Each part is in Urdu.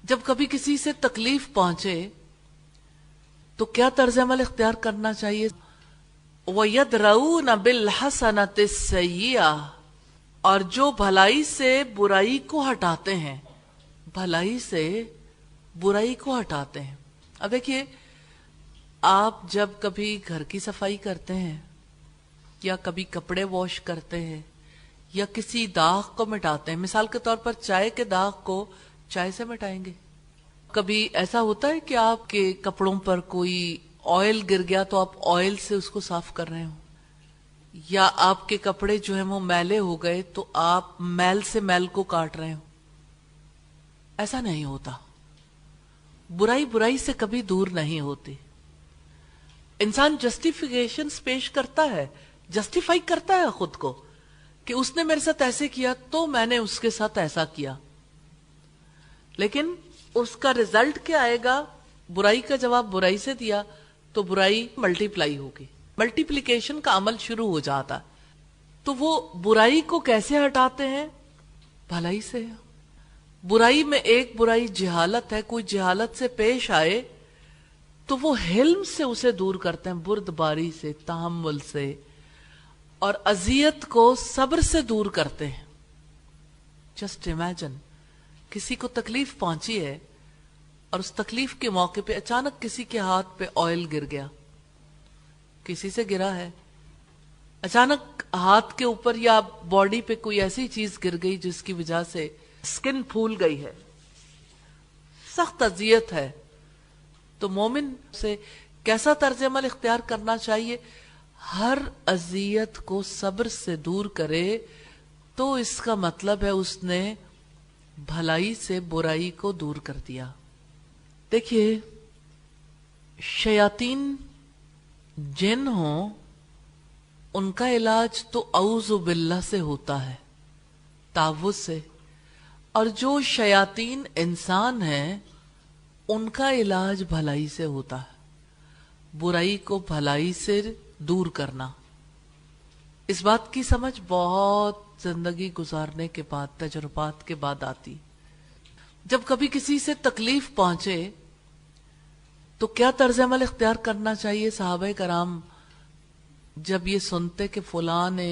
جب کبھی کسی سے تکلیف پہنچے تو کیا طرز عمل اختیار کرنا چاہیے؟ وَيَدْرَؤُونَ بِالْحَسَنَةِ السَّيِّئَةَ، اور جو بھلائی سے برائی کو ہٹاتے ہیں، بھلائی سے برائی کو ہٹاتے ہیں۔ اب دیکھیے، آپ جب کبھی گھر کی صفائی کرتے ہیں یا کبھی کپڑے واش کرتے ہیں یا کسی داغ کو مٹاتے ہیں، مثال کے طور پر چائے کے داغ کو چائے سے مٹائیں گے۔ کبھی ایسا ہوتا ہے کہ آپ کے کپڑوں پر کوئی آئل گر گیا تو آپ آئل سے اس کو صاف کر رہے ہوں، یا آپ کے کپڑے جو ہیں وہ میلے ہو گئے تو آپ میل سے میل کو کاٹ رہے ہوں۔ ایسا نہیں ہوتا، برائی برائی سے کبھی دور نہیں ہوتی۔ انسان جسٹیفیکیشنز پیش کرتا ہے، جسٹیفائی کرتا ہے خود کو کہ اس نے میرے ساتھ ایسے کیا تو میں نے اس کے ساتھ ایسا کیا، لیکن اس کا رزلٹ کیا آئے گا؟ برائی کا جواب برائی سے دیا تو برائی ملٹی پلائی ہوگی، ملٹیپلیکیشن کا عمل شروع ہو جاتا۔ تو وہ برائی کو کیسے ہٹاتے ہیں؟ بھلائی سے۔ برائی میں ایک برائی جہالت ہے، کوئی جہالت سے پیش آئے تو وہ حلم سے اسے دور کرتے ہیں، بردباری سے، تحمل سے، اور اذیت کو صبر سے دور کرتے ہیں۔ جسٹ امیجن، کسی کو تکلیف پہنچی ہے اور اس تکلیف کے موقع پہ اچانک کسی کے ہاتھ پہ آئل گر گیا، کسی سے گرا ہے، اچانک ہاتھ کے اوپر یا باڈی پہ کوئی ایسی چیز گر گئی جس کی وجہ سے سکن پھول گئی ہے، سخت اذیت ہے، تو مومن سے کیسا طرز عمل اختیار کرنا چاہیے؟ ہر اذیت کو صبر سے دور کرے تو اس کا مطلب ہے اس نے بھلائی سے برائی کو دور کر دیا۔ دیکھیے، شیاطین جن ہوں ان کا علاج تو اعوذ باللہ سے ہوتا ہے، تعوذ سے، اور جو شیاطین انسان ہیں ان کا علاج بھلائی سے ہوتا ہے، برائی کو بھلائی سے دور کرنا۔ اس بات کی سمجھ بہت زندگی گزارنے کے بعد، تجربات کے بعد آتی۔ جب کبھی کسی سے تکلیف پہنچے تو کیا طرز عمل اختیار کرنا چاہیے؟ صحابہ کرام جب یہ سنتے کہ فلاں نے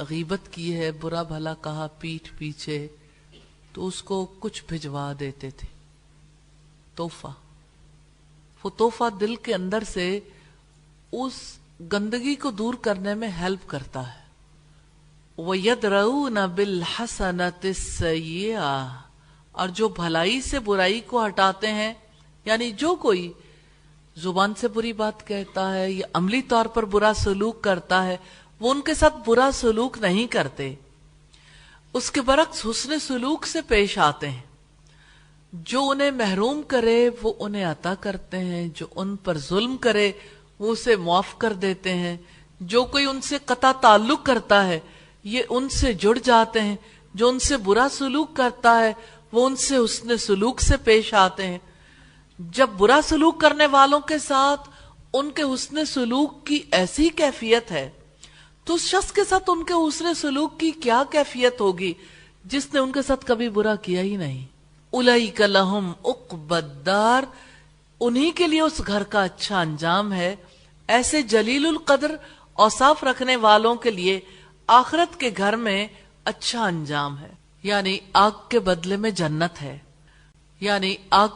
غیبت کی ہے، برا بھلا کہا پیٹھ پیچھے، تو اس کو کچھ بھجوا دیتے تھے، تحفہ۔ وہ تحفہ دل کے اندر سے اس گندگی کو دور کرنے میں ہیلپ کرتا ہے۔ وَيَدْرَؤُونَ بِالْحَسَنَةِ السَّيِّئَةَ، اور جو بھلائی سے برائی کو ہٹاتے ہیں، یعنی جو کوئی زبان سے بری بات کہتا ہے یا عملی طور پر برا سلوک کرتا ہے، وہ ان کے ساتھ برا سلوک نہیں کرتے، اس کے برعکس حسن سلوک سے پیش آتے ہیں۔ جو انہیں محروم کرے وہ انہیں عطا کرتے ہیں، جو ان پر ظلم کرے وہ اسے معاف کر دیتے ہیں، جو کوئی ان سے قطع تعلق کرتا ہے یہ ان سے جڑ جاتے ہیں، جو ان سے برا سلوک کرتا ہے وہ ان سے حسن سلوک سے پیش آتے ہیں۔ جب برا سلوک کرنے والوں کے ساتھ ان کے حسن سلوک کی ایسی کیفیت ہے تو اس شخص کے ساتھ ان کے حسن سلوک کی کیا کیفیت ہوگی جس نے ان کے ساتھ کبھی برا کیا ہی نہیں۔ اولئک لہم عقبی الدار، انہی کے لیے اس گھر کا اچھا انجام ہے۔ ایسے جلیل القدر اوصاف رکھنے والوں کے لیے آخرت کے گھر میں اچھا انجام ہے، یعنی آگ کے بدلے میں جنت ہے، یعنی آگ